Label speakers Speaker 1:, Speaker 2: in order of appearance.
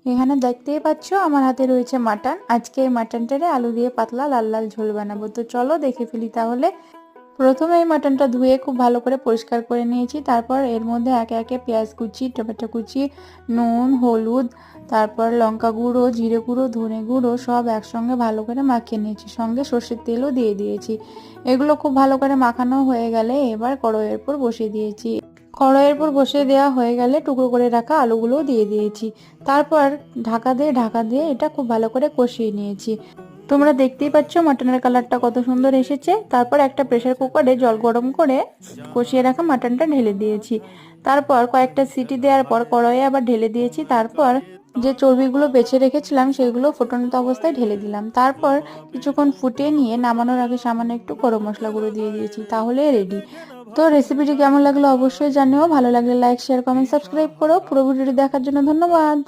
Speaker 1: এখানে দেখতেই পাচ্ছ আমার হাতে রয়েছে মাটন। আজকে এই মাটনটারে আলু দিয়ে পাতলা লাল লাল ঝোল বানাবো। তো চলো দেখে ফেলি তাহলে। প্রথমে এই মাটনটা ধুয়ে খুব ভালো করে পরিষ্কার করে নিয়েছি। তারপর এর মধ্যে একে একে পেঁয়াজ কুচি, টমেটো কুচি, নুন, হলুদ, তারপর লঙ্কা গুঁড়ো, জিরে গুঁড়ো, ধনে গুঁড়ো সব একসঙ্গে ভালো করে মাখিয়ে নিয়েছি। সঙ্গে সর্ষের তেলও দিয়ে দিয়েছি। এগুলো খুব ভালো করে মাখানো হয়ে গেলে এবার কড়াইয়ের উপর বসিয়ে দিয়েছি। কড়াইয়ের উপর বসিয়ে দেওয়া হয়ে গেলে টুকরো করে রাখা আলুগুলোও দিয়ে দিয়েছি। তারপর ঢাকা দিয়ে এটা খুব ভালো করে কষিয়ে নিয়েছি। তোমরা দেখতেই পাচ্ছ মাটনের কালারটা কত সুন্দর এসেছে। তারপর একটা প্রেসার কুকারে জল গরম করে কষিয়ে রাখা মাটনটা ঢেলে দিয়েছি। তারপর কয়েকটা সিটি দেওয়ার পর কড়াইয়ে আবার ঢেলে দিয়েছি। তারপর যে চর্বিগুলো বেছে রেখেছিলাম সেগুলো ফুটন্ত অবস্থায় ঢেলে দিলাম। তারপর কিছুক্ষণ ফুটিয়ে নিয়ে নামানোর আগে সামান্য একটু গরম মশলা গুঁড়ো দিয়ে দিয়েছি, তাহলে রেডি। তো রেসিপিটি কেমন লাগলো অবশ্যই জানিও। ভালো লাগলে লাইক, শেয়ার, কমেন্ট, সাবস্ক্রাইব করো। পুরো ভিডিওটি দেখার জন্য ধন্যবাদ।